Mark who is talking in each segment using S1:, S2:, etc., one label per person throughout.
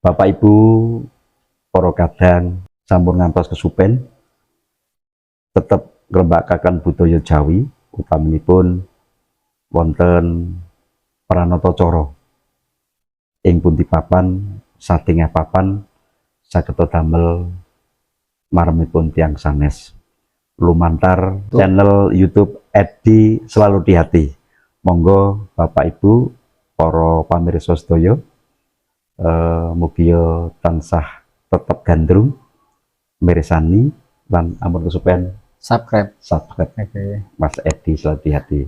S1: Bapak Ibu para kadang sampun ngantos kesupen tetep ngrembakaken budaya Jawi utaminipun wonten pranatacara ing pundi papan satingah papan saged damel maremipun tiyang sanes lumantar channel YouTube Edi Selalu di Hati. Monggo Bapak Ibu para pamirsa sedaya mugi tansah tetep gandrung mirsani lan ampun kesupen subscribe Mas Edi Selalu di Hati.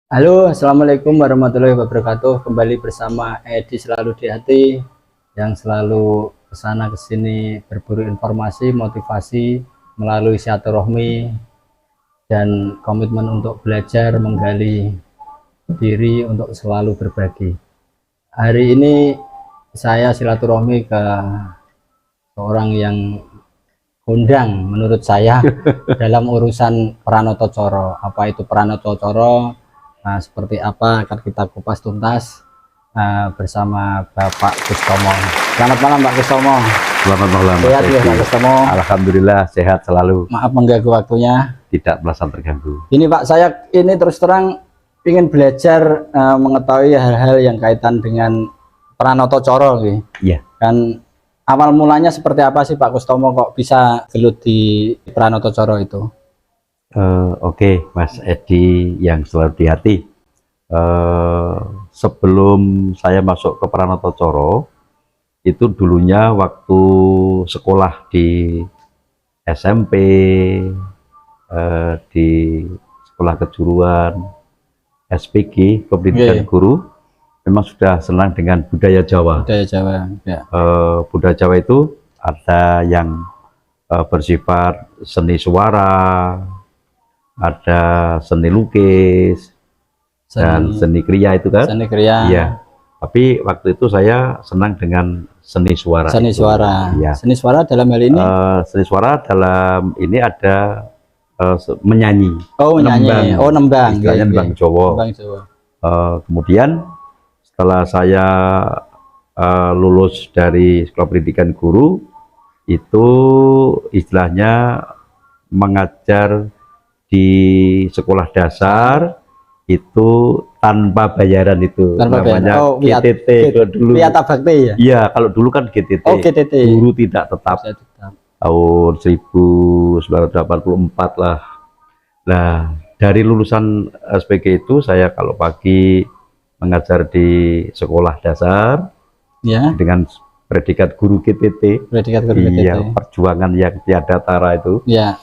S2: Halo, assalamualaikum warahmatullahi wabarakatuh. Kembali bersama Edi Selalu di Hati yang selalu kesana kesini berburu informasi, motivasi melalui silaturahmi dan komitmen untuk belajar, menggali diri untuk selalu berbagi. Hari ini saya silaturahmi ke seorang yang kondang menurut saya dalam urusan Pranatacara. Apa itu Pranatacara? Nah, seperti apa akan kita kupas tuntas bersama Bapak Kustomo. Selamat malam Pak Kustomo.
S1: Selamat malam.
S2: Sehat ya Pak Kustomo?
S1: Alhamdulillah sehat selalu.
S2: Maaf mengganggu waktunya.
S1: Tidak merasa terganggu.
S2: Ini Pak, saya ini terus terang ingin belajar mengetahui hal-hal yang kaitan dengan Pranatacara gitu.
S1: Iya.
S2: Dan awal mulanya seperti apa sih Pak Kustomo kok bisa gelut di Pranatacara itu?
S1: Oke, Mas Edi yang selalu di hati. Sebelum saya masuk ke Pranatacara, itu dulunya waktu sekolah di SMP, di sekolah kejuruan, SPG, pendidikan guru, memang sudah senang dengan budaya Jawa.
S2: Budaya Jawa, ya.
S1: Budaya Jawa itu ada yang bersifat seni suara, ada seni lukis, dan seni kriya itu kan?
S2: Seni kriya.
S1: Iya. Tapi waktu itu saya senang dengan seni suara.
S2: Seni suara.
S1: Ya.
S2: Seni suara dalam hal ini?
S1: Seni suara dalam ini ada menyanyi.
S2: Oh, menyanyi.
S1: Nembang.
S2: Oh, nembang.
S1: Istilahnya nembang Jawa.
S2: Nembang Jawa.
S1: Kemudian setelah saya lulus dari sekolah pendidikan guru, itu istilahnya mengajar di sekolah dasar itu tanpa bayaran itu.
S2: Tanpa
S1: namanya
S2: bayaran. Oh,
S1: GTT dulu.
S2: Wiata Bakti ya?
S1: Iya, kalau dulu kan GTT.
S2: Oh, GTT.
S1: Guru tidak tetap. Tahun 1984 lah. Nah, dari lulusan SPG itu saya kalau pagi mengajar di sekolah dasar
S2: ya,
S1: dengan predikat guru GTT.
S2: Predikat guru GTT.
S1: Iya, perjuangan yang tiada tara itu.
S2: Ya.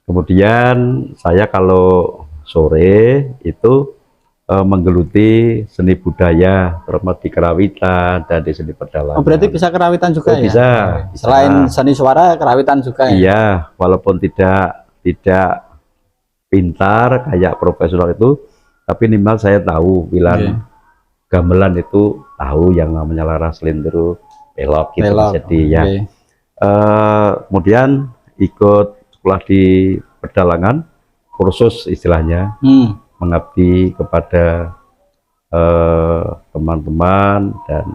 S1: Kemudian saya kalau sore itu menggeluti seni budaya, terutama di kerawitan dan di seni pedalangan.
S2: Oh, berarti bisa kerawitan juga ya?
S1: Bisa.
S2: Selain seni suara, kerawitan juga ya?
S1: Iya, walaupun tidak pintar kayak profesional itu, tapi minimal saya tahu bilang gamelan itu tahu yang namanya laras lindru, pelok gitu. Jadi ya. Kemudian ikut sekolah di pedalangan, kursus istilahnya. Mengabdi kepada teman-teman dan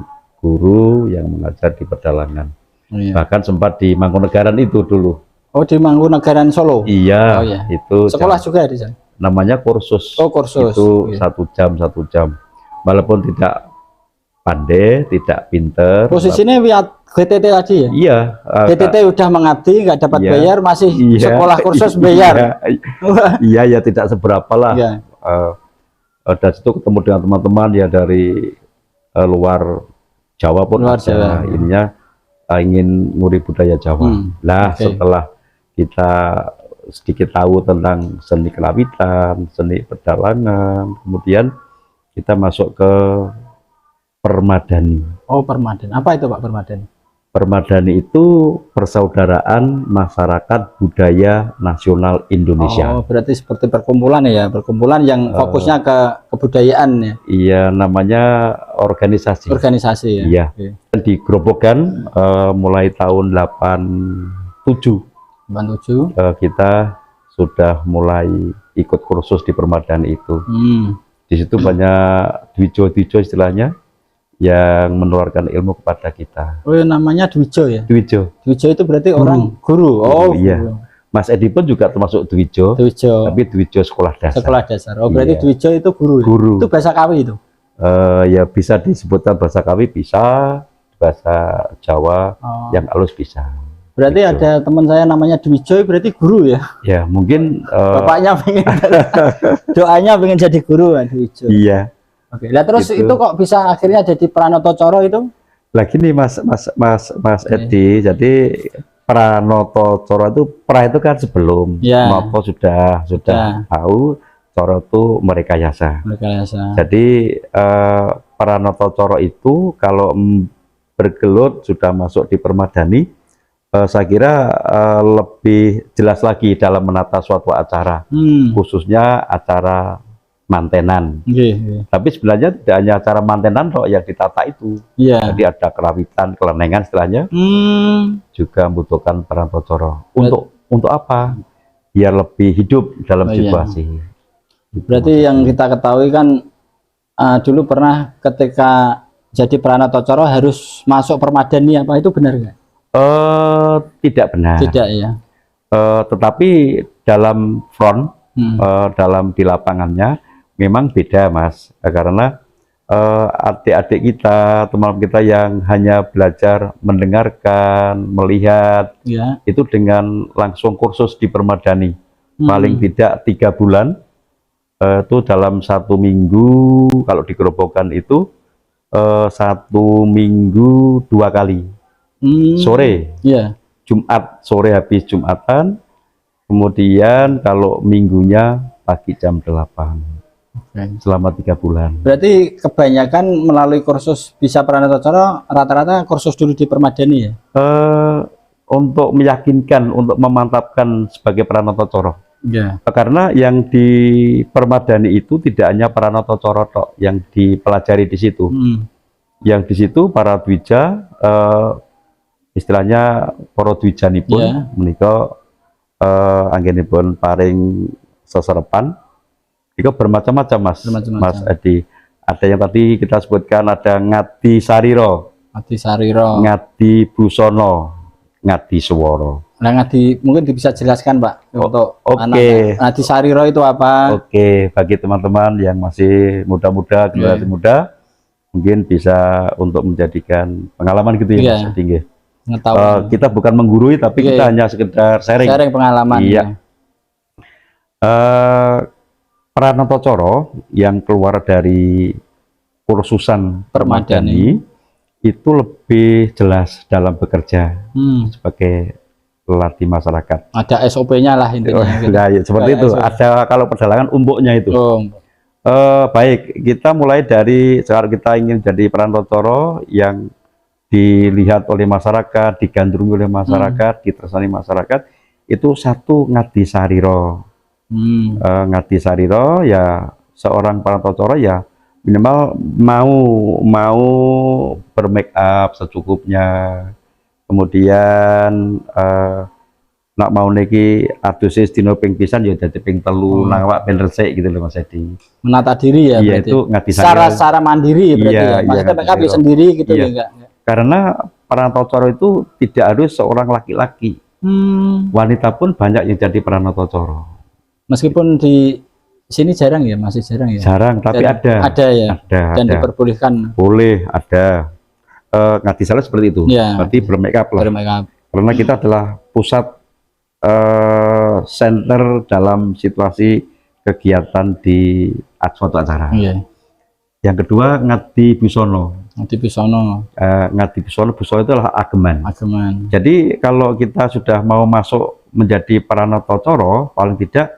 S1: guru yang mengajar di pedalangan. Bahkan sempat di Mangkunegaran itu dulu.
S2: Oh, di Mangkunegaran Solo?
S1: Iya, itu
S2: sekolah juga di sana?
S1: Namanya kursus.
S2: Oh, kursus.
S1: Itu 1 jam. Walaupun tidak pandai, tidak pinter.
S2: Posisinya GTT tadi ya?
S1: Iya.
S2: GTT udah mengabdi, nggak dapat bayar, masih sekolah kursus bayar.
S1: Iya, ya tidak seberapa lah. Dan situ ketemu dengan teman-teman ya dari luar Jawa pun ada. Ininya ingin nguri budaya Jawa. Setelah kita sedikit tahu tentang seni kerawitan, seni pedalangan, kemudian kita masuk ke Permadani.
S2: Oh, Permadani. Apa itu Pak Permadani?
S1: Permadani itu Persaudaraan Masyarakat Budaya Nasional Indonesia.
S2: Oh, berarti seperti perkumpulan ya, perkumpulan yang fokusnya ke kebudayaan ya? Iya,
S1: namanya organisasi.
S2: Organisasi ya?
S1: Iya. Di Grobogan mulai tahun 87. Kita sudah mulai ikut kursus di Permadani itu. Di situ banyak Dwijo-Dwijo istilahnya yang menularkan ilmu kepada kita.
S2: Oh, namanya Dwijo ya?
S1: Dwijo.
S2: Dwijo itu berarti orang guru. Oh,
S1: iya.
S2: Guru.
S1: Mas Edi pun juga termasuk Dwijo.
S2: Dwijo.
S1: Tapi Dwijo sekolah dasar.
S2: Sekolah dasar. Oh, berarti
S1: iya.
S2: Dwijo itu guru.
S1: Guru.
S2: Itu bahasa Kawi itu?
S1: Ya bisa disebutkan bahasa Kawi, bisa bahasa Jawa yang halus bisa.
S2: Berarti gitu. Ada teman saya namanya Dwijo, berarti guru ya?
S1: Ya mungkin
S2: bapaknya pengen doanya pengen jadi guru kan Dwijo.
S1: Iya.
S2: Oke. Lah terus gitu. Itu kok bisa akhirnya jadi Pranoto Coro itu?
S1: Lagi nih Mas Edi, jadi Pranoto Coro itu itu kan sebelum Noto sudah tahu, Coro itu merekayasa. Jadi Pranoto Coro itu kalau bergelut sudah masuk di permadani, saya kira lebih jelas lagi dalam menata suatu acara, khususnya acara mantenan. Tapi sebenarnya tidak hanya acara mantenan kok yang ditata itu. Jadi ada kerawitan, kelenengan istilahnya, juga membutuhkan Pranoto Coro. Untuk apa? Biar lebih hidup dalam situasi.
S2: Berarti yang kita ketahui kan dulu pernah ketika jadi Pranoto Coro harus masuk permadani, apa itu benar nggak?
S1: Tidak benar. Tidak ya. Tetapi dalam front, dalam di lapangannya memang beda Mas, karena adik-adik kita, teman kita yang hanya belajar mendengarkan, melihat, itu dengan langsung kursus di permadani, paling tidak 3 bulan, itu dalam 1 minggu, kalau di Gerobokan itu 1 minggu 2 kali, sore, Jumat sore habis Jumatan, kemudian kalau minggunya pagi jam 8. Selama 3 bulan.
S2: Berarti kebanyakan melalui kursus bisa Pranoto Coro rata-rata kursus dulu di permadani ya?
S1: Untuk meyakinkan, untuk memantapkan sebagai Pranoto Coro. Karena yang di permadani itu tidak hanya Pranoto Coro yang dipelajari di situ. Yang di situ para Dwija, istilahnya para Dwijanipun menika anggenipun paring seserepan. Itu bermacam-macam Mas Edi. Ada yang tadi kita sebutkan, ada Ngadi Sariro, Ngadi Busono, Ngadi Suworo.
S2: Nah, Ngadi mungkin bisa jelaskan Pak untuk anak Ngadi Sariro itu apa?
S1: Bagi teman-teman yang masih muda-muda, generasi muda, mungkin bisa untuk menjadikan pengalaman gitu ya Mas Edi. Kita bukan menggurui, tapi kita hanya sekedar sharing
S2: pengalaman.
S1: Pranoto Coro yang keluar dari kursusan permadani itu lebih jelas dalam bekerja sebagai pelatih masyarakat.
S2: Ada SOP-nya lah intinya.
S1: Seperti itu. SOP. Ada kalau perjalanan umpuknya itu. Baik, kita mulai dari sekarang kita ingin jadi Pranoto Coro yang dilihat oleh masyarakat, digandrungi oleh masyarakat, ditersani masyarakat, itu 1 Ngadi Sariro. Ngadi Sariro ya seorang Pranoto Coro ya minimal mau bermake up secukupnya, kemudian nak mau niki adusis dino ping pisan ya dadi ping 3 nang awak ben resik gitu loh Mas Edi.
S2: Menata diri ya
S1: berarti. Itu Ngadi Sariro.
S2: Secara mandiri berarti ya. Maksudnya PKB sendiri gitu ya enggak?
S1: Karena Pranoto Coro itu tidak harus seorang laki-laki. Wanita pun banyak yang jadi Pranoto Coro. Meskipun di sini jarang ya, masih jarang ya. Jarang, tapi ada ya. Dan diperbolehkan. Boleh, ada. Ngadi Sariro seperti itu. Berarti bermake up lah. Karena kita adalah pusat center dalam situasi kegiatan di suatu acara. Yang kedua Ngadi Busono. Ngadi Busono itu adalah ageman. Jadi kalau kita sudah mau masuk menjadi Pranoto Coro, paling tidak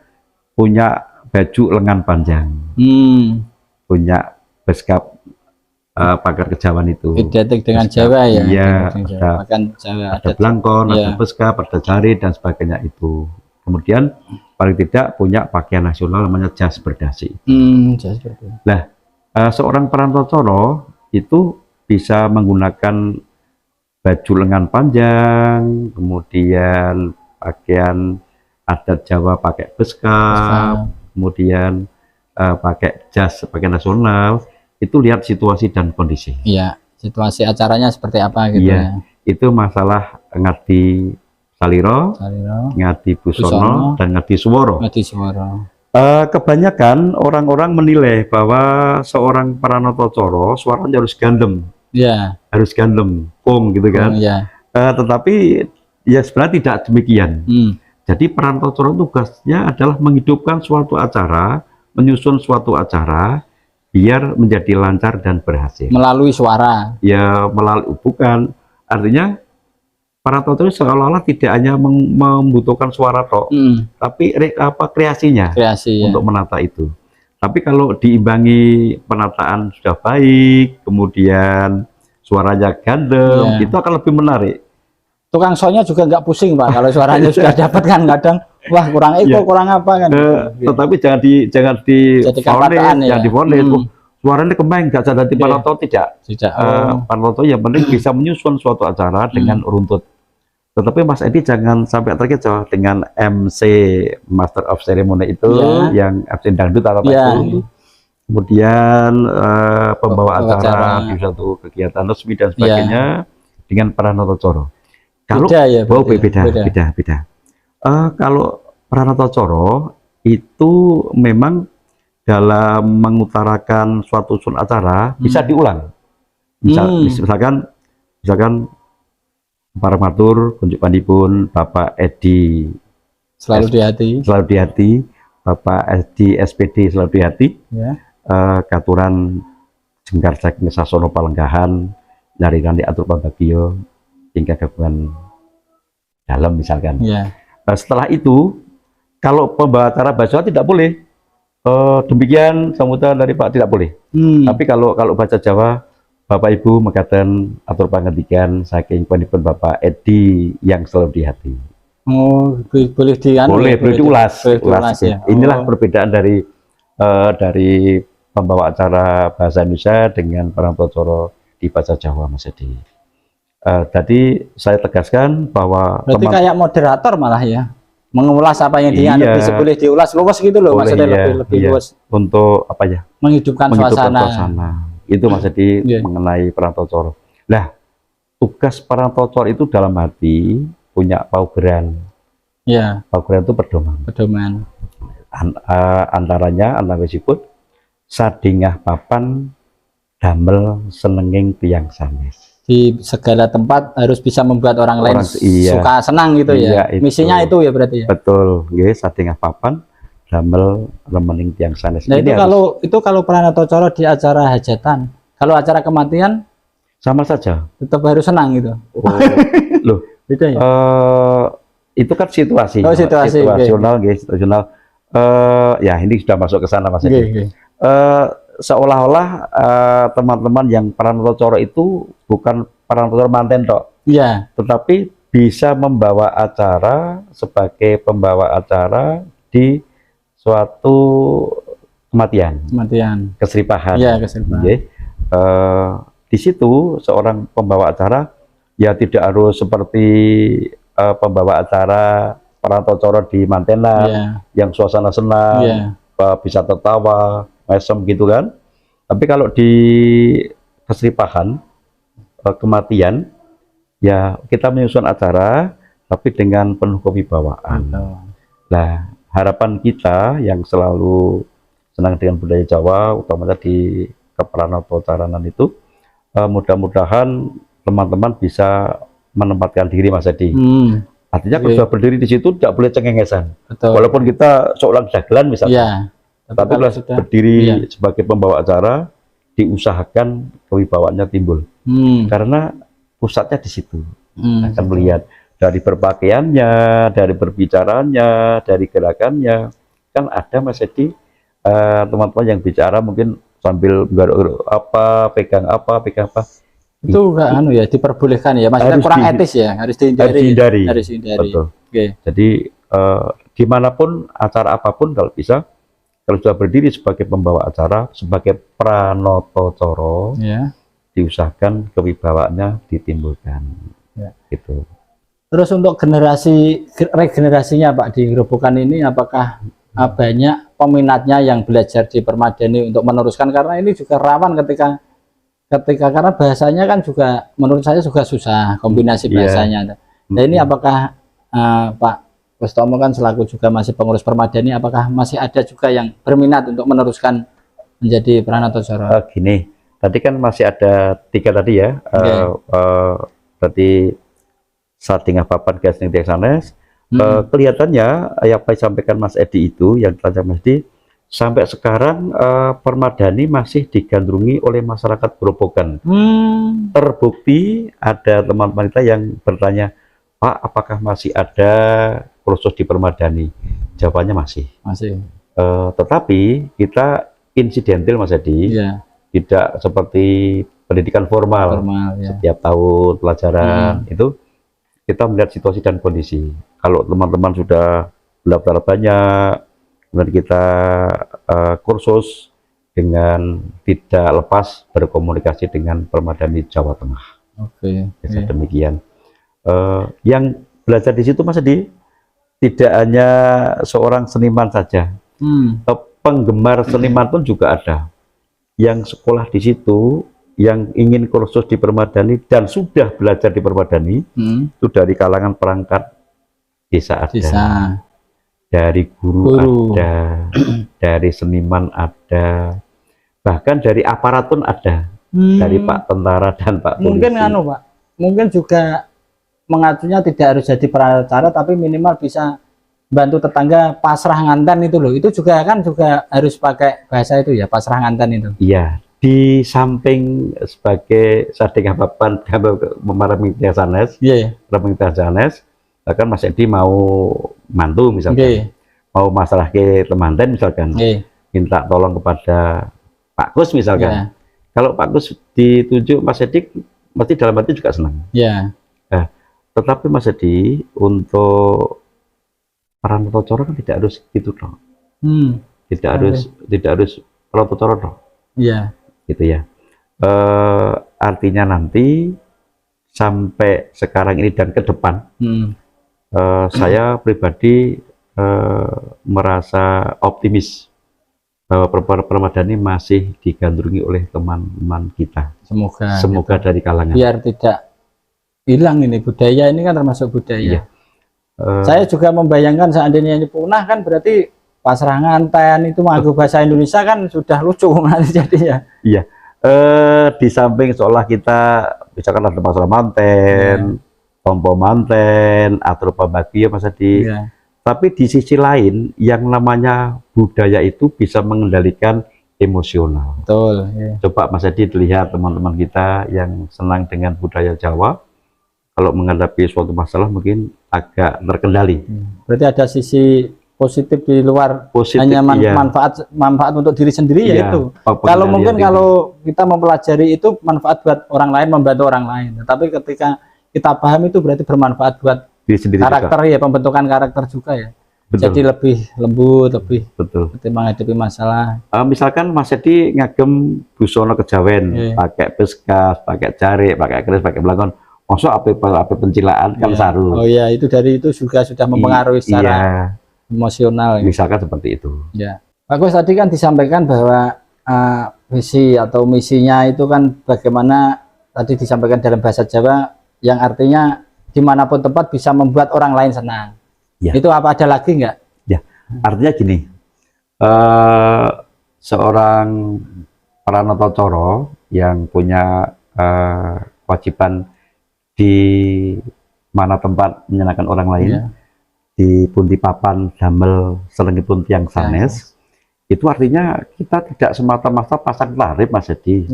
S1: punya baju lengan panjang, punya beskap pagar kejawan itu. Identik dengan Jawa ya. Iya, ada blangkon, ada beskap, ada jari dan sebagainya itu. Kemudian paling tidak punya pakaian nasional namanya jas berdasi. Nah, seorang Pranoto Coro itu bisa menggunakan baju lengan panjang, kemudian pakaian adat Jawa pakai beskap, kemudian pakai jas, pakai nasional, itu lihat situasi dan kondisi.
S2: Iya, situasi acaranya seperti apa gitu
S1: ya. Itu masalah ngadi saliro, ngadi busono, dan ngadi suworo. Kebanyakan orang-orang menilai bahwa seorang Pranoto Coro suaranya harus gandem, harus gandem, kong gitu kan. Tetapi ya sebenarnya tidak demikian. Jadi Pranoto Coro tugasnya adalah menghidupkan suatu acara, menyusun suatu acara biar menjadi lancar dan berhasil.
S2: Melalui suara.
S1: Ya, bukan. Artinya Pranoto Coro seolah-olah tidak hanya membutuhkan suara tok, tapi kreasinya untuk menata itu. Tapi kalau diimbangi penataan sudah baik, kemudian suaranya gandem, itu akan lebih menarik.
S2: Tukang soundnya juga nggak pusing Pak, kalau suaranya sudah dapat kan kadang, wah kurang eko, kurang apa kan.
S1: Tetapi jangan divonis, suaranya kembang, nggak jadi Pranoto, tidak. Pranoto yang penting bisa menyusun suatu acara dengan runtut. Tetapi Mas Edi jangan sampai terkecoh dengan MC Master of Ceremony itu, yang MC dangdut atau itu. Kemudian pembawa acara di suatu kegiatan resmi dan sebagainya dengan Pranoto Coro. Kalau beda. Kalau Pranoto Coro itu memang dalam mengutarakan suatu unsur acara bisa diulang. Misalkan para matur kunjuk pandipun Bapak Edi
S2: selalu
S1: di hati, Bapak Edi SPD selalu di hati, katuran jengkar saking sasono palenggahan dari nanti atur pambagio hingga gabungan dalam misalkan. Setelah itu kalau pembawa acara baca tidak boleh demikian sambutan dari Pak, tidak boleh. Tapi kalau baca Jawa, Bapak Ibu mengatakan atur pangandikan saking panipun Bapak Edi yang selalu di hati.
S2: Boleh
S1: diulas. Inilah perbedaan dari pembawa acara bahasa Indonesia dengan Pranoto Coro di bahasa Jawa, Mas Edi. Tadi saya tegaskan bahwa
S2: berarti kayak moderator malah ya, mengulas apa yang boleh diulas luas gitu loh, maksudnya lebih luas
S1: untuk apa ya,
S2: menghidupkan suasana.
S1: Itu Mas Edi mengenai Pranoto Coro. Nah, tugas Pranoto Coro itu dalam hati punya paugeran. Paugeran itu pedoman. Antara disebut sadingah papan damel senenging tiang sanes.
S2: Di segala tempat harus bisa membuat orang lain suka senang gitu ya. Misinya itu ya berarti ya.
S1: Betul, sadingah papan damel remening tiang sanes.
S2: Nah, itu kalau Pranoto Coro di acara hajatan, kalau acara kematian
S1: sama saja.
S2: Tetap harus senang gitu.
S1: Loh,
S2: beda ya?
S1: Itu kan situasi.
S2: Situasional,
S1: situasional. Ya ini sudah masuk ke sana Mas Edi. Seolah-olah teman-teman yang Pranoto Coro itu bukan Pranoto Coro manten tok. Tetapi bisa membawa acara sebagai pembawa acara di suatu kematian, keseripahan. Di situ seorang pembawa acara ya tidak harus seperti pembawa acara Pranoto Coro di mantenan yang suasana senang, bisa tertawa, mesem gitu kan. Tapi kalau di keseripahan, kematian, ya kita menyusun acara tapi dengan penuh kewibawaan. Nah, harapan kita yang selalu senang dengan budaya Jawa, utamanya di Pranoto Caranan itu, mudah-mudahan teman-teman bisa menempatkan diri Mas Edi. Artinya kalau sudah berdiri di situ tidak boleh cengengesan. Walaupun kita seorang dagelan misalnya, tapi kalau berdiri sebagai pembawa acara, diusahakan kewibawaannya timbul. Karena pusatnya di situ. Akan melihat dari berpakaiannya, dari berbicaranya, dari gerakannya, kan ada Mas Edi, teman-teman yang bicara mungkin sambil pegang apa.
S2: Itu enggak diperbolehkan ya, maksudnya kurang etis ya, harus dihindari.
S1: Betul. Jadi dimanapun acara apapun kalau bisa, kalau sudah berdiri sebagai pembawa acara, sebagai Pranoto Coro, diusahakan kewibawaannya ditimbulkan. Gitu.
S2: Terus untuk regenerasinya Pak di Gerobokan ini, apakah banyak peminatnya yang belajar di Permadani untuk meneruskan, karena ini juga rawan ketika karena bahasanya kan juga menurut saya juga susah kombinasi bahasanya. Nah ini apakah Pak Kustomo kan selaku juga masih pengurus Permadani, apakah masih ada juga yang berminat untuk meneruskan menjadi Pranatacara?
S1: Gini, tadi kan masih ada 3 tadi ya. Berarti Satingah Papan Gasning Tiang Sanes. Kelihatannya yang disampaikan Mas Edi itu, yang terancam Mas Edi, sampai sekarang Permadani masih digandrungi oleh masyarakat Grobogan. Terbukti ada teman-teman kita yang bertanya, Pak, apakah masih ada kursus di Permadani? Jawabannya masih. Tetapi kita insidental Mas Edi, tidak seperti pendidikan formal setiap tahun pelajaran itu. Kita melihat situasi dan kondisi. Kalau teman-teman sudah belajar banyak, kemudian kita kursus dengan tidak lepas berkomunikasi dengan Permadani Jawa Tengah. Demikian. Yang belajar di situ Mas Edi tidak hanya seorang seniman saja, penggemar seniman pun juga ada. Yang sekolah di situ, yang ingin kursus di Permadani dan sudah belajar di Permadani, itu dari kalangan perangkat desa ada, dari guru ada, dari seniman ada, bahkan dari aparat pun ada, dari Pak Tentara dan Pak Polisi.
S2: Mungkin Pak, mungkin juga mengacunya tidak harus jadi pranatacara, tapi minimal bisa bantu tetangga pasrah nganten itu loh. Itu juga kan juga harus pakai bahasa itu ya, pasrah nganten itu.
S1: Iya. Di samping sebagai Satingah Papan Remeng Tiang Sanes, Remeng Tiang Sanes, bahkan Mas Edi mau mantu misalkan, mau masalah ke temanten misalkan, minta tolong kepada Pak Kus misalkan. Kalau Pak Kus ditunjuk Mas Edi, mesti dalam hati juga senang. Nah, tetapi Mas Edi untuk Pranatacara kan tidak harus gitu dong. Tidak harus Pranatacara dong. Gitu ya. Artinya nanti sampai sekarang ini dan ke depan, saya pribadi merasa optimis bahwa Permadani masih digandrungi oleh teman-teman kita. Semoga dari kalangan.
S2: Biar tidak hilang ini budaya, ini kan termasuk budaya. Saya juga membayangkan seandainya ini punah kan berarti pasrah nganten itu menganggo bahasa Indonesia kan sudah lucu nanti jadinya.
S1: Di samping seolah kita misalkan ada masalah manten, tompo manten, atau pembagia Mas Edi. Tapi di sisi lain yang namanya budaya itu bisa mengendalikan emosional. Coba Mas Edi lihat teman-teman kita yang senang dengan budaya Jawa, kalau menghadapi suatu masalah mungkin agak terkendali. Berarti
S2: ada sisi positif di luar hanya manfaat untuk diri sendiri yaitu. Kalau mungkin kalau kita mempelajari itu manfaat buat orang lain, membantu orang lain. Tapi ketika kita paham itu berarti bermanfaat buat diri sendiri karakter juga. Pembentukan karakter juga ya. Jadi lebih lembut, lebih menghadapi masalah.
S1: Misalkan Mas Edi ngagem busana kejawen, pakai beskas, pakai jarik, pakai keris, pakai belangkon. Maksud apa pencilaan kan saru.
S2: Itu dari itu juga sudah mempengaruhi secara emosional.
S1: Misalkan seperti itu.
S2: Bagus, tadi kan disampaikan bahwa visi atau misinya itu kan bagaimana tadi disampaikan dalam bahasa Jawa yang artinya dimanapun tempat bisa membuat orang lain senang. Itu apa ada lagi nggak?
S1: Artinya gini, seorang Pranatacara yang punya kewajiban di mana tempat menyenangkan orang lain, di Pundi Papan Damel Selengipun Tiang Sanes, itu artinya kita tidak semata-mata pasang tarif Mas Edi.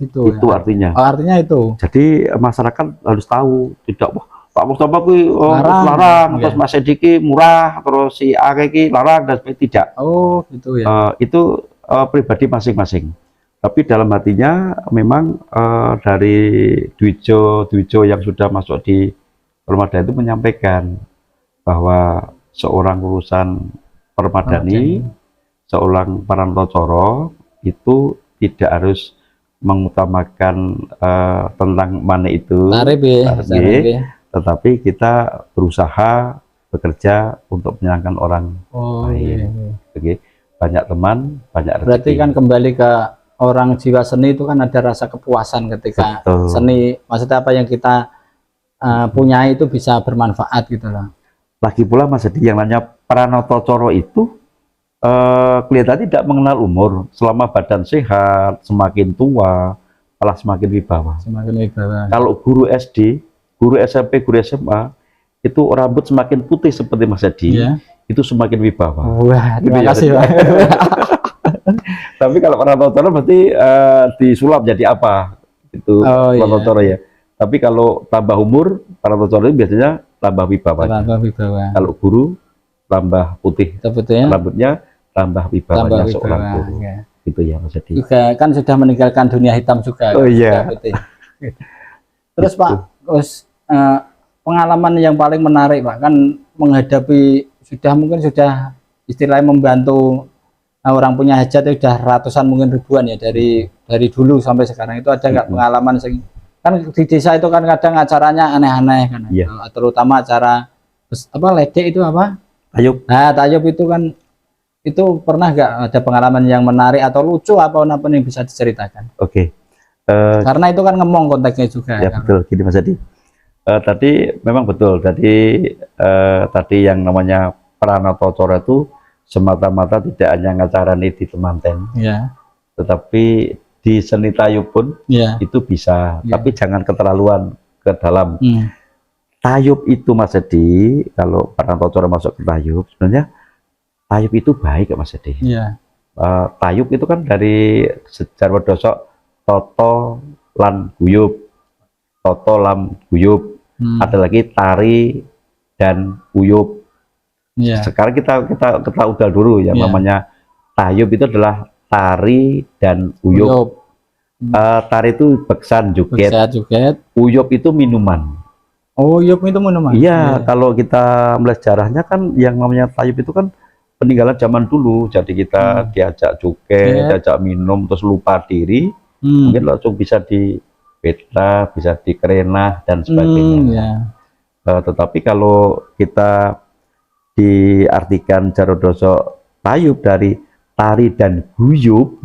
S1: Itu artinya.
S2: Artinya itu.
S1: Jadi masyarakat harus tahu, tidak Pak Mustafa ki larang, terus Mas Edi ki murah, terus si Ake ki larang dan sebagainya, tidak. Itu pribadi masing-masing. Tapi dalam hatinya memang dari Dwijo yang sudah masuk di Permadani itu menyampaikan bahwa seorang lulusan Permadani, seorang Pranatacara itu tidak harus mengutamakan tentang mana itu tarif, tetapi kita berusaha bekerja untuk menyenangkan orang lain. banyak teman, banyak rezeki.
S2: Berarti kan kembali ke orang jiwa seni itu kan ada rasa kepuasan ketika seni, maksudnya apa yang kita punya itu bisa bermanfaat gitu loh.
S1: Lagi pula Mas Edi, yang namanya Pranoto Coro itu kelihatan tidak mengenal umur. Selama badan sehat, semakin tua malah semakin wibawa.
S2: Semakin wibawa.
S1: Kalau guru SD, guru SMP, guru SMA itu rambut semakin putih seperti Mas Edi, itu semakin wibawa.
S2: Wah, terima kasih Pak.
S1: Tapi kalau Pranoto Coro berarti disulap jadi apa? Itu Pranoto Coro ya. Tapi kalau tambah umur, Pranoto Coro biasanya tambah wibawa.
S2: Tambah wibawa.
S1: Kalau guru tambah putih rambutnya, tambah wibawanya seorang guru. Ya. Gitu ya Mas Edi.
S2: Juga kan sudah meninggalkan dunia hitam juga.
S1: Oh iya.
S2: Terus Pak, pengalaman yang paling menarik Pak, kan menghadapi mungkin sudah istilahnya membantu orang punya hajat itu sudah ratusan mungkin ribuan ya dari dulu sampai sekarang. Itu ada nggak pengalaman kan di desa itu kan kadang acaranya aneh-aneh kan, terutama acara apa ledek itu apa?
S1: Tayub.
S2: Nah, tayub itu kan, itu pernah nggak ada pengalaman yang menarik atau lucu apa yang bisa diceritakan?
S1: Oke.
S2: Karena itu kan ngomong konteksnya juga.
S1: Ya kan? Betul, gini Mas Edi. Tadi memang betul. Tadi yang namanya Pranoto Coro itu semata-mata tidak hanya ngacarani di temanten, tetapi di seni tayub pun itu bisa. Tapi jangan keterlaluan ke dalam. Tayub itu Mas Edi, kalau Pranoto Coro masuk ke tayub, sebenarnya tayub itu baik Mas Edi. Tayub itu kan dari sejarah dosok toto lan guyub, toto lam guyub, ada lagi tari dan uyub. Sekarang kita udah dulu yang namanya tayub itu adalah tari dan uyub. Tari itu beksan joget, uyub itu minuman.
S2: Oh, uyub itu minuman.
S1: Iya, kalau kita melihat sejarahnya kan yang namanya tayub itu kan peninggalan zaman dulu. Jadi kita diajak joget, diajak minum, terus lupa diri, mungkin langsung bisa di peta, bisa di kerenah dan sebagainya. Tetapi kalau kita diartikan Jarodoso tayub dari tari dan guyub,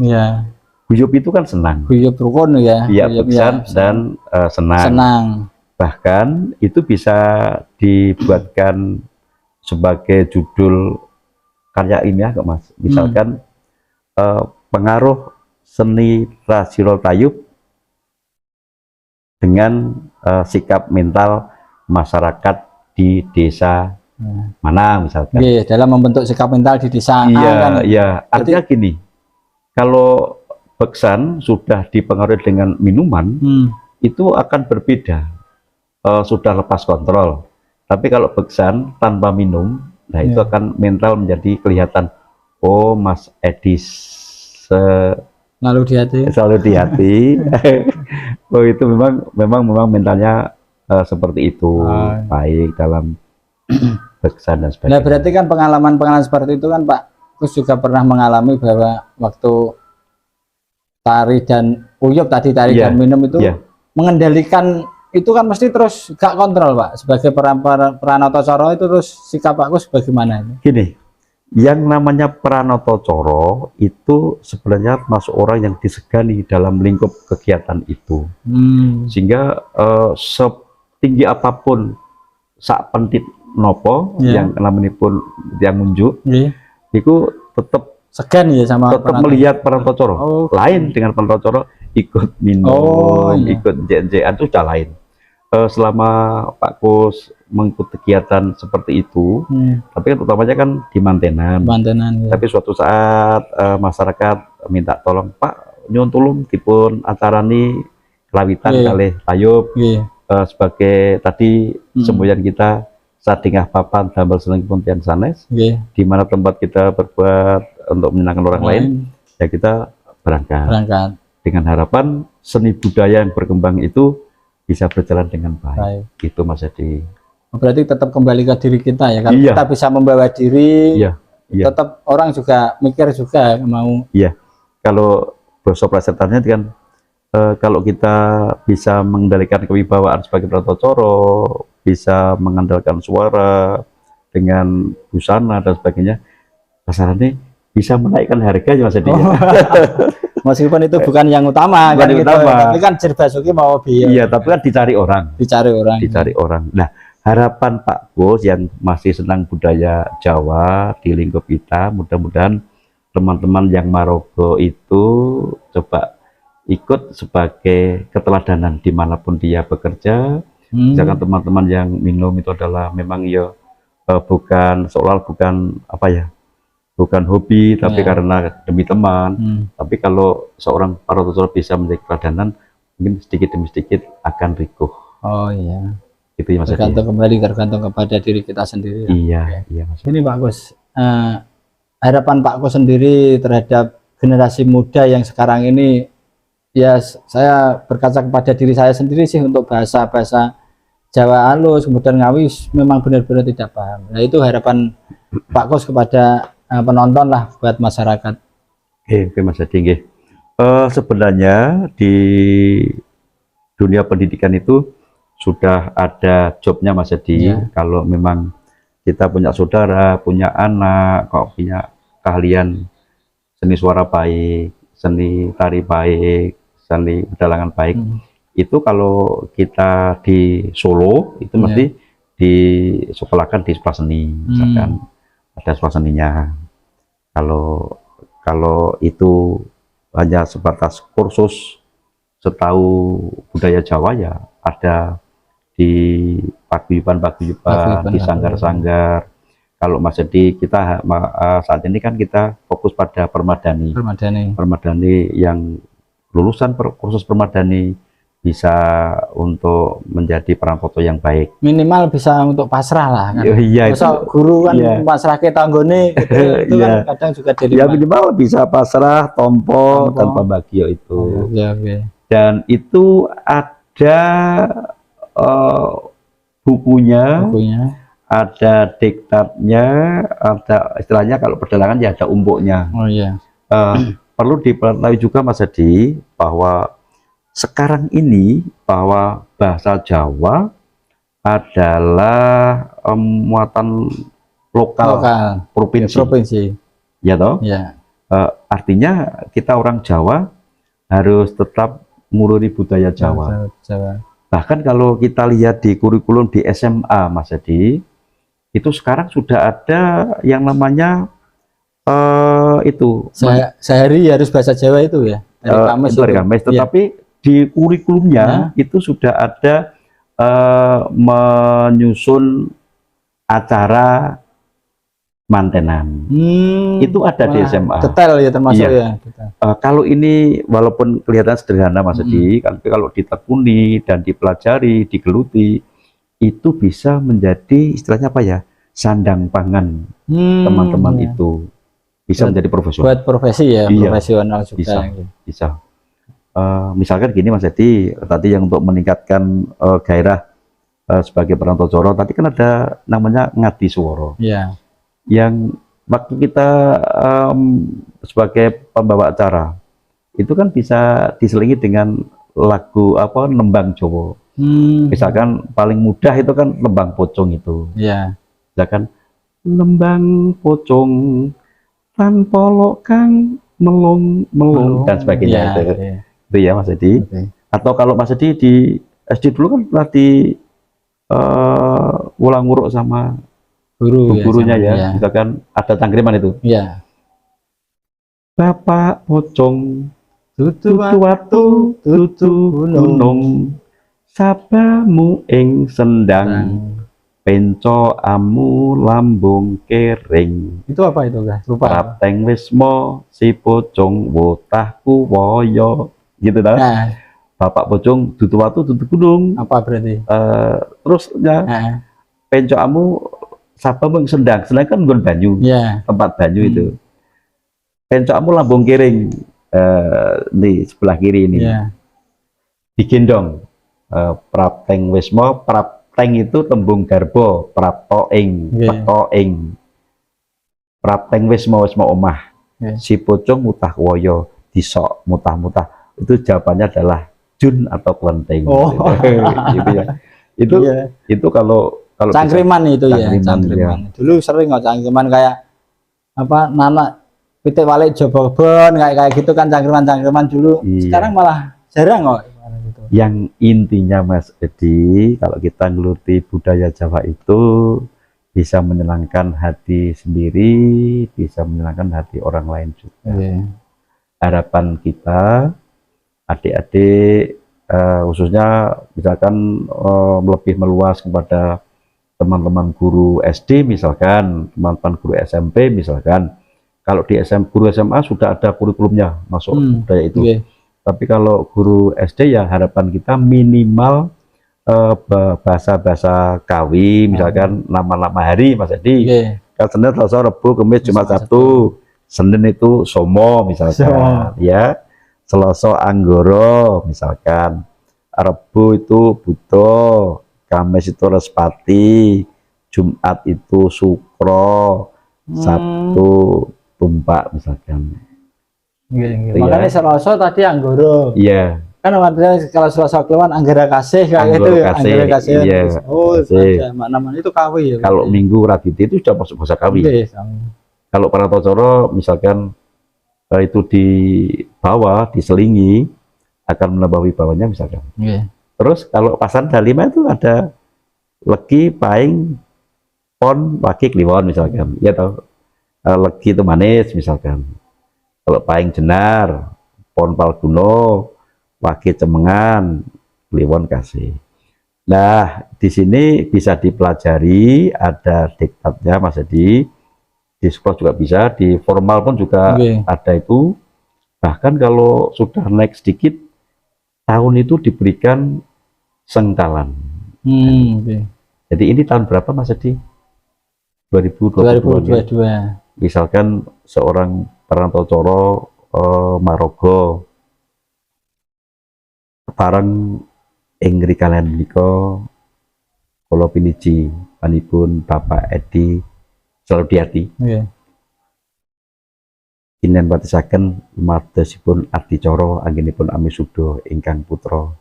S1: guyub itu kan senang.
S2: Guyub rukun ya.
S1: Iya, beksan dan senang. Bahkan itu bisa dibuatkan sebagai judul karya ilmiah kok Mas. Misalkan pengaruh seni tradisional tayub dengan sikap mental masyarakat di desa mana misalkan.
S2: Dalam membentuk sikap mental di desa.
S1: Iya, artinya gini, kalau beksan sudah dipengaruhi dengan minuman, itu akan berbeda. Sudah lepas kontrol. Tapi kalau beksan tanpa minum, nah itu akan mental menjadi kelihatan, oh Mas Edi
S2: selalu di hati.
S1: Oh itu memang mentalnya seperti itu, baik dalam beksan dan sebagainya.
S2: Nah berarti kan pengalaman seperti itu kan Pak Kus juga pernah mengalami bahwa waktu tari dan uyub tadi, tari dan minum itu mengendalikan itu kan mesti terus gak kontrol Pak. Sebagai Pranoto Coro itu terus sikap Pak Kus bagaimana ini?
S1: Gini, yang namanya Pranoto Coro itu sebenarnya masuk orang yang disegani dalam lingkup kegiatan itu. Sehingga setinggi apapun sak pentit nopo yang namanya pun yang munjuk, itu tetap
S2: segan ya sama
S1: tetap melihat Pranoto Coro. Lain dengan Pranoto Coro ikut minum, ikut JNJ itu sudah lain. Selama Pak Kus mengikuti kegiatan seperti itu, tapi kan utamanya kan di mantenan. Tapi suatu saat masyarakat minta tolong, Pak nyuwun tulung dipun acarani kelawitan kalih tayub sebagai tadi semboyan kita sadingah papan damel senengipun tiyang sanes, di mana tempat kita berbuat untuk menyenangkan orang lain, ya kita berangkat dengan harapan seni budaya yang berkembang itu bisa berjalan dengan baik. Gitu Mas Edi.
S2: Berarti tetap kembali ke diri kita ya, kalau kita bisa membawa diri, tetap orang juga mikir juga mau.
S1: Kalau bahasa prasetannya kan kalau kita bisa mengendalikan kewibawaan sebagai Pranoto Coro, bisa mengandalkan suara dengan busana dan sebagainya, kasarannya bisa menaikkan harga Mas Edi.
S2: Meskipun itu bukan yang utama
S1: bukan
S2: kan,
S1: utama.
S2: Tapi kan Basuki mau biaya.
S1: Iya, tapi kan dicari orang. Nah, harapan Pak Bos yang masih senang budaya Jawa di lingkup kita, mudah-mudahan teman-teman yang Marogo itu coba ikut sebagai keteladanan dimanapun dia bekerja. Misalkan teman-teman yang minum itu adalah memang ya bukan bukan hobi, tapi karena demi teman. Tapi kalau seorang Pratojoro bisa menjadi keteladanan, mungkin sedikit demi sedikit akan rikuh.
S2: Oh iya.
S1: Itu ya, Mas.
S2: Tergantung kepada diri kita sendiri.
S1: Iya, Mas.
S2: Ini Pak Kus, harapan Pak Kus sendiri terhadap generasi muda yang sekarang ini, ya saya berkaca kepada diri saya sendiri sih, untuk bahasa Jawa halus, kemudian Ngawi memang benar-benar tidak paham. Nah itu harapan Pak Kus kepada penonton lah, buat masyarakat.
S1: Oke, Mas Edi. Sebenarnya di dunia pendidikan itu sudah ada jobnya Mas Edi. Kalau memang kita punya saudara, punya anak, kok punya keahlian seni suara baik, seni tari baik, seni pedalangan baik, itu kalau kita di Solo itu mesti disekolahkan di sekolah seni, misalkan ada sekolah seninya. Kalau itu hanya sebatas kursus setahu budaya Jawa, ya ada di paguyuban, di sanggar-sanggar. Kalau Mas Edi, kita saat ini kan kita fokus pada permadani yang lulusan kursus permadani bisa untuk menjadi perantauan yang baik.
S2: Minimal bisa untuk pasrah lah kan.
S1: Iya,
S2: itu guru kan pasrah ke tanggone gitu, itu kan kadang juga jadi. Ya
S1: minimal bisa pasrah, tompo tanpa bagio itu. Dan itu ada bukunya, ada diktatnya, ada istilahnya kalau pedalangan ya ada umpuknya. Perlu diketahui juga Mas Edi bahwa sekarang ini bahwa bahasa Jawa adalah muatan lokal provinsi. Ya toh? Artinya kita orang Jawa harus tetap ngururi budaya Jawa. Bahkan kalau kita lihat di kurikulum di SMA Mas Edi, itu sekarang sudah ada yang namanya itu
S2: sehari harus bahasa Jawa itu ya, dari Kamis,
S1: tetapi di kurikulumnya itu sudah ada menyusun acara mantenan. Itu ada di SMA.
S2: Detail ya termasuk ya.
S1: Kalau ini walaupun kelihatan sederhana Mas Edi, tapi kalau ditekuni dan dipelajari, digeluti, itu bisa menjadi istilahnya apa ya? Sandang pangan teman-teman itu. Bisa menjadi profesional.
S2: Buat profesi ya, profesional juga.
S1: Bisa. Misalkan gini Mas Edi, tadi yang untuk meningkatkan gairah sebagai Pratojoro, tadi kan ada namanya ngadi swara. Yang waktu kita sebagai pembawa acara itu kan bisa diselingi dengan lagu nembang Jawa. Misalkan paling mudah itu kan nembang pocong itu. Misalkan nembang pocong tanpa lokang melong dan sebagainya itu ya Mas Edi. Atau kalau Mas Edi di SD dulu kan pernah di ulang nguruk sama gurunya misalkan ada cangkriman itu. Bapak pocong tutu watu tutu gunung sabamu ing sendang penco amu lambung kering.
S2: Itu apa itu Kak? Lupa.
S1: Prapteng wismo si pocong wotahku woyo gitu dah. Bapak pocong tutu watu tutu gunung.
S2: Apa berarti?
S1: Terus penco amu sabamu ing sendang. Sendang kan nggon banyu. Tempat banyu itu. Penco amu lambung kering. Di sebelah kiri ini. Digendong. Prapteng wismo Prapteng itu tembung garbo, prapto ing, peto ing. Prapteng wismo omah. Si pocong mutah woyo, disok mutah-mutah. Itu jawabannya adalah jun atau kelenteng. Gitu ya. Itu kalau
S2: cangkriman bisa, itu cangkriman. Dulu sering nggak cangkriman kayak apa nanak pitik walik jobobon kayak gitu kan, cangkriman dulu.
S1: Iya.
S2: Sekarang malah jarang kok gitu.
S1: Yang intinya Mas Edi, kalau kita ngeluti budaya Jawa itu bisa menyenangkan hati sendiri, bisa menyenangkan hati orang lain juga. Harapan kita adik-adik khususnya misalkan lebih meluas kepada teman-teman guru SD misalkan, teman-teman guru SMP misalkan. Kalau di guru SMA sudah ada kurikulumnya masuk budaya itu. Tapi kalau guru SD ya harapan kita minimal bahasa-bahasa kawi, misalkan nama-nama hari Mas Edi. Kan Senin, Selasa, Rabu, Kamis, Jumat, Sabtu. Senin itu Somo misalkan, ya. Selasa Anggoro misalkan. Rabu itu Buto, Kamis itu Respati, Jumat itu Sukro, Sabtu Tumpak misalkan.
S2: Makanya Selasa tadi Anggoro.
S1: Iya.
S2: Kan artinya kalau Selasa Kliwon Anggara Kasih kayak gitu ya. Anggara Kasih.
S1: Iya.
S2: Oh, nama-nama itu kawi ya.
S1: Kalau Minggu Raditi itu sudah masuk bahasa kawi. Kalau Paratocoro misalkan itu di bawah, diselingi akan menambah wibawanya misalkan. Terus kalau Pasan Dalima itu ada Legi, Paing, Pon, Waki, Kliwon misalkan. Ya tahu. Legi itu manis misalkan. Kalau Paing Jenar, Pon Palguno, Waki Cemengan, Kliwon Kasih. Nah, di sini bisa dipelajari, ada diktatnya Mas Edi. Di sekolah juga bisa, di formal pun juga ada itu. Bahkan kalau sudah naik sedikit, tahun itu diberikan sengkalan. Jadi ini tahun berapa Mas Edi? 2022. Misalkan seorang Paratocoro Marogo bareng Ingri kalian menika kula piniji panipun Bapak Edi selalu di hati. Kinen patisaken martosipun Adicara anggenipun Amisuda ingkang putra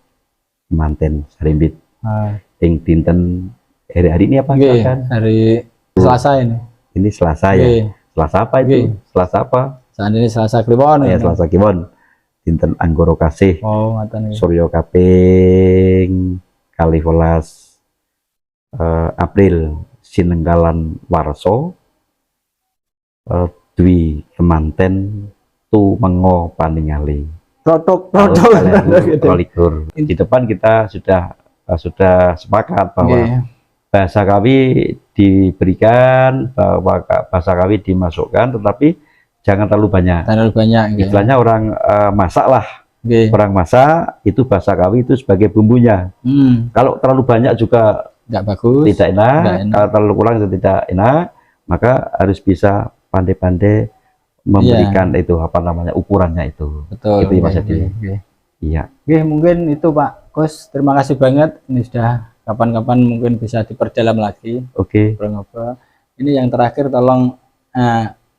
S1: manten Sarimbit. Ing dinten hari ini apa kan? Hari
S2: Selasa ini.
S1: Ini Selasa ya. Selasa apa itu? Selasa apa?
S2: Saat ini Selasa Kliwon.
S1: Ya, Selasa Kliwon. Dinten Anggoro Kasih.
S2: Oh, ngaten iki.
S1: Surya kaping 12 April sinenggalan warsa dwi kemanten tu mengo paningali. Produk likur. Di depan kita sudah sepakat bahwa bahasa kawi diberikan, bahwa bahasa kawi dimasukkan, tetapi jangan terlalu banyak. Istilahnya orang masak lah. Orang masak itu bahasa kawi itu sebagai bumbunya. Kalau terlalu banyak juga
S2: tidak bagus,
S1: tidak enak. Kalau terlalu kurang itu tidak enak. Maka harus bisa pandai-pandai memberikan itu apa namanya ukurannya itu.
S2: Betul.
S1: Itu Mas Edi. Iya.
S2: Mungkin itu Pak Kus. Terima kasih banget. Ini sudah kapan-kapan mungkin bisa diperdalam lagi. Ngobrol-ngobrol. Ini yang terakhir tolong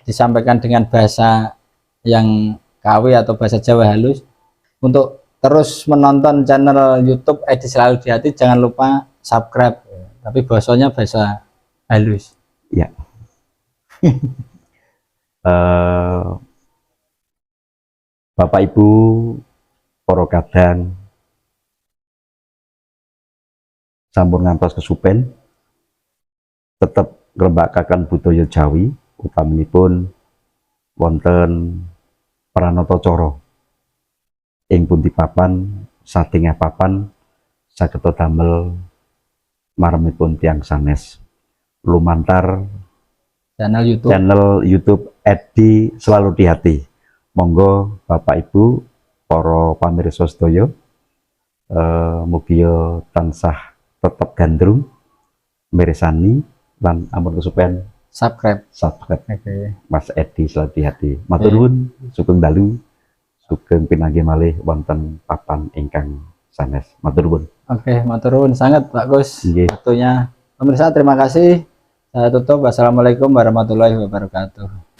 S2: disampaikan dengan bahasa yang kawi atau bahasa Jawa halus. Untuk terus menonton channel YouTube Edi Selalu di Hati, jangan lupa subscribe. Tapi bahasanya bahasa halus.
S1: Ya. Bapak Ibu para kadang sampun ngantos kesupen tetap ngrembakaken budaya Jawi utaminipun wonten Paranatacara ing pundi papan satingah papan sageta damel maremipun tiyang sanes lumantar channel YouTube Edi Selalu di Hati. Monggo Bapak Ibu para pamirsa sedaya mugi tansah tetep gandrung mirsani lan ampun kesupen subscribe Mas Edi Selalu di Hati. Matur nuwun, sugeng dalu, sugeng pinanggih malih wonten papan ingkang sanes. Matur nuwun.
S2: Matur nuwun sangat Pak Gus. Waktunya. Pemirsa terima kasih. Saya tutup. Wassalamualaikum warahmatullahi wabarakatuh.